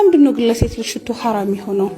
ለምንድነው ግን ለሴት ልጅ ሽቶ ሐራም የሆነው?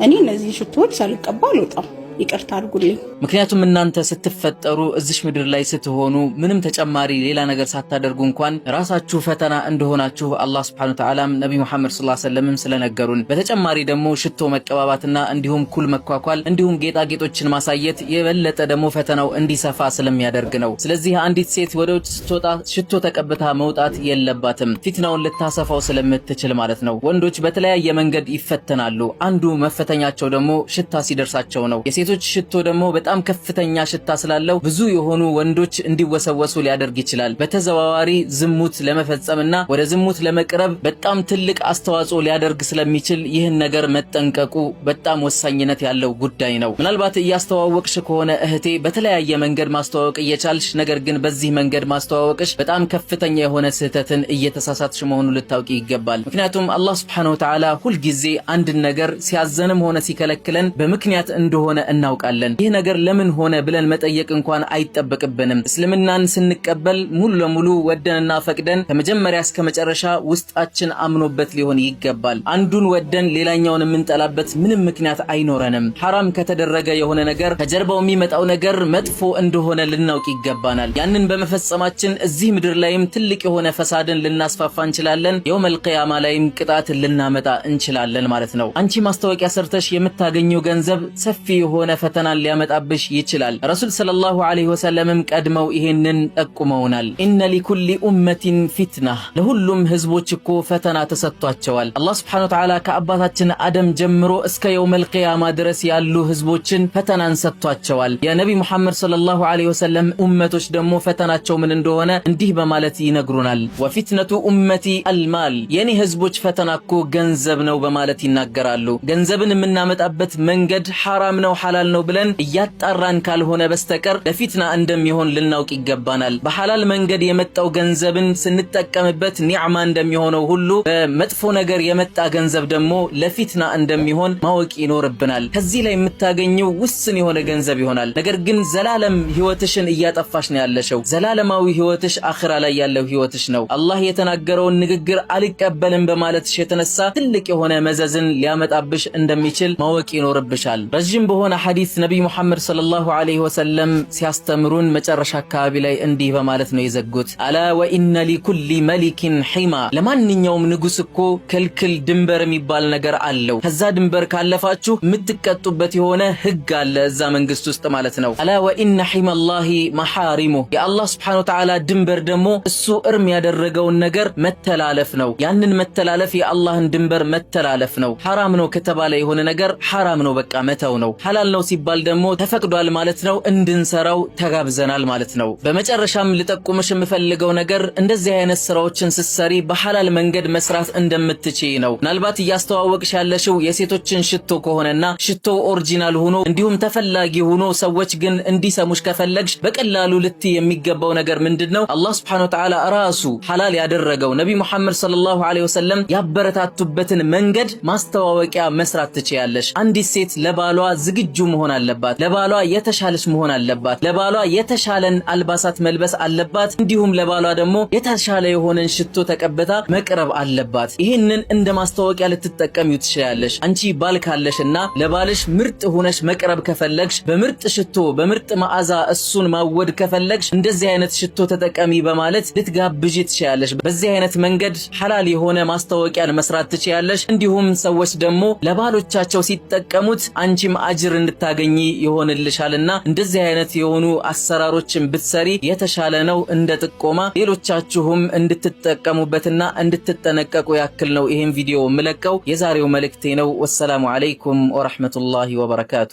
እኔ እነዚህ ሽቶዎች ሳልቀባ አልወጣም። ይቅርታ አድርጉልኝ። ምክንያቱም እናንተ ስትፈጠሩ እዚሽ ምድር ላይ ስትሆኑ ምንም ተጨማሪ ሌላ ነገር ሳታደርጉ እንኳን ራሳችሁ ፈተና እንደሆናችሁ አላህ Subhanahu Wa Ta'ala ነብዩ መሐመድ ሰለላሁ ዐለይሂ ወሰለም ስለነገሩን፣ በተጨማሪ ደግሞ ሽቶ መቀባባትና እንዲሁም ኩል መኳኳል እንዲሁም ጌጣጌጦችን ማሳየት የበለጠ ደግሞ ፈተናው እንዲሰፋ ስለሚያደርግ ነው። ስለዚህ አንዲት ሴት ወደ ውጭ ስትወጣ ሽቶ ተቀብታ መውጣት የለባትም፣ ፊትናውን ልታሰፋው ስለምትችል ማለት ነው። ወንዶች በተለያየ መንገድ ይፈተናሉ። አንዱ መፈተኛቸው ደግሞ ሽታ ሲደርሳቸው ነው። የሴቶች ሽቶ ደግሞ በጣም ከፍተኛ ሽታ ስላለው ብዙ የሆኑ ወንዶች እንዲወሰወሱ ሊያደርግ ይችላል። በተዘዋዋሪ ዝሙት ለመፈጸምና ወደ ዝሙት ለመቅረብ በጣም ትልቅ አስተዋጽኦ ሊያደርግ ስለሚችል ይህን ነገር መጠንቀቁ በጣም ወሳኝነት ያለው ጉዳይ ነው። ምናልባት እያስተዋወቅሽ ከሆነ እህቴ በተለያየ መንገድ ማስተዋወቅ እየቻልሽ ነገር ግን በዚህ መንገድ ማስተዋወቅሽ በጣም ከፍተኛ የሆነ ስህተትን እየተሳሳትሽ መሆኑን ልታውቂ ይገባል። ምክንያቱም አላህ Subhanahu Wa Ta'ala ሁል ጊዜ አንድ ነገር ሲያዘንም ሆነ ሲከለክለን በምክንያት እንደሆነ እናውቃለን። ይህ ነገር ለምን ሆነ ብለን መጠየቅ እንኳን አይጠበቅብንም። እስልምናን ስንቀበል ሙሉ ለሙሉ ወደንና ፈቅደን ከመጀመሪያ እስከ መጨረሻ ውስጣችን አምኖበት ሊሆን ይገባል። አንዱን ወደን ሌላኛውን የምንጠላበት ምንም ምክንያት አይኖረንም። ሐራም ከተደረገ የሆነ ነገር ከጀርባው የሚመጣው ነገር መጥፎ እንደሆነ ልናውቅ ይገባናል። ያንን በመፈጸማችን እዚህ ምድር ላይም ትልቅ የሆነ ፈሳድን ልናስፋፋ እንችላለን። የውመል ቂያማ ላይም ቅጣት ልናመጣ እንችላለን ማለት ነው። አንቺ ማስታወቂያ ሰርተሽ የምታገኘው ገንዘብ ሰፊ የሆነ ፈተናን ሊያመጣብሽ ይችላል። ረሱል ሰለላሁ ዐለይሂ ወሰለም ቀድመው ይሄንን ጠቁመውናል። ኢነ ሊኩሊ ኡመቲን ፊትና፣ ለሁሉም ህዝቦች እኮ ፈተና ተሰጥቷቸዋል። አላህ Subhanahu Wa Ta'ala ከአባታችን አደም ጀምሮ እስከ የውመል ቂያማ ድረስ ያሉ ህዝቦችን ፈተናን ሰጥቷቸዋል። የነብይ መሐመድ ሰለላሁ ዐለይሂ ወሰለም ኡመቶች ደግሞ ፈተናቸው ምን እንደሆነ እንዲህ በማለት ይነግሩናል። ወፊትነቱ ኡመቲ አልማል፣ የኔ ህዝቦች ፈተና እኮ ገንዘብ ነው በማለት ይናገራሉ። ገንዘብን የምናመጣበት መንገድ ሐራም ነው ሐላል ነው ብለን እያጣራን ካልሆነ በስተቀር ለፊትና እንደሚሆን ልናውቅ ይገባናል። በሐላል መንገድ የመጣው ገንዘብን ስንጠቀምበት ኒዕማ እንደሚሆነው ሁሉ በመጥፎ ነገር የመጣ ገንዘብ ደግሞ ለፊትና እንደሚሆን ማወቅ ይኖርብናል። ከዚህ ላይ የምታገኘው ውስን የሆነ ገንዘብ ይሆናል። ነገር ግን ዘላለም ህይወትሽን እያጠፋሽ ነው ያለሽው። ዘላለማዊ ህይወትሽ አኺራ ላይ ያለው ህይወትሽ ነው። አላህ የተናገረውን ንግግር አልቀበልም በማለትሽ የተነሳ ትልቅ የሆነ መዘዝን ሊያመጣብሽ እንደሚችል ማወቅ ይኖርብሻል። ረጅም በሆነ ሐዲስ ነብይ መሐመድ ሰለላሁ ዐለይሂ ወሰለም ሲያስተምሩን መጨረሻ አካባቢ ላይ እንዲህ በማለት ነው የዘጉት። አላ ወኢነ ሊኩሊ መሊኪን ሒማ፣ ለማንኛውም ንጉስ እኮ ክልክል ድንበር የሚባል ነገር አለው። ከዛ ድንበር ካለፋችሁ የምትቀጡበት የሆነ ህግ አለ እዛ መንግስት ውስጥ ማለት ነው። አላ ወኢነ ሒመላሂ መሐሪሙ፣ የአላህ Subhanahu Wa Ta'ala ድንበር ደግሞ እሱ እርም ያደረገውን ነገር መተላለፍ ነው። ያንን መተላለፍ የአላህን ድንበር መተላለፍ ነው። ሐራም ነው ከተባለ የሆነ ነገር ሐራም ነው በቃ መተው ነው። ሐላል ነው ሲባል ደግሞ ተፈቅዷል ማለት ነው፣ እንድንሰራው ተጋብዘናል ማለት ነው። በመጨረሻም ልጠቁምሽ የምፈልገው ነገር እንደዚህ አይነት ስራዎችን ስትሰሪ በሐላል መንገድ መስራት እንደምትችይ ነው። ምናልባት እያስተዋወቅሽ ያለሽው የሴቶችን ሽቶ ከሆነና ሽቶ ኦሪጂናል ሆኖ እንዲሁም ተፈላጊ ሆኖ ሰዎች ግን እንዲሰሙሽ ከፈለግሽ በቀላሉ ልትይ የሚገባው ነገር ምንድነው? አላህ Subhanahu Wa Ta'ala ራሱ ሐላል ያደረገው ነብይ መሐመድ ሰለላሁ ዐለይሂ ወሰለም ያበረታቱበትን መንገድ ማስተዋወቂያ መስራት ትችያለሽ። አንዲት ሴት ለባሏ ዝግጁ መሆን አለባት። ለባሏ የተሻለች መሆን አለባት። ለባሏ የተሻለን አልባሳት መልበስ አለባት። እንዲሁም ለባሏ ደግሞ የተሻለ የሆነን ሽቶ ተቀብታ መቅረብ አለባት። ይህንን እንደ ማስተዋወቂያ ልትጠቀሚው ትችያለሽ። አንቺ ባል ካለሽና ለባልሽ ምርጥ ሆነሽ መቅረብ ከፈለግሽ በምርጥ ሽቶ በምርጥ መዓዛ እሱን ማወድ ከፈለግሽ እንደዚህ አይነት ሽቶ ተጠቀሚ በማለት ልትጋብጂ ትችያለሽ። በዚህ አይነት መንገድ ሐላል የሆነ ማስተዋወቂያን መስራት ትችያለሽ። እንዲሁም ሰዎች ደግሞ ለባሎቻቸው ሲጠቀሙት አንቺም አጅር እንድታገኚ ይሆንልሻልና እንደዚህ አይነት የሆኑ አሰራሮችን ብትሰሪ የተሻለ ነው። እንደ ጥቆማ ሌሎቻችሁም እንድትጠቀሙበትና እንድትጠነቀቁ ያክል ነው ይሄን ቪዲዮ መለቀው። የዛሬው መልእክቴ ነው። ወሰላሙ አለይኩም ወራህመቱላሂ ወበረካቱ።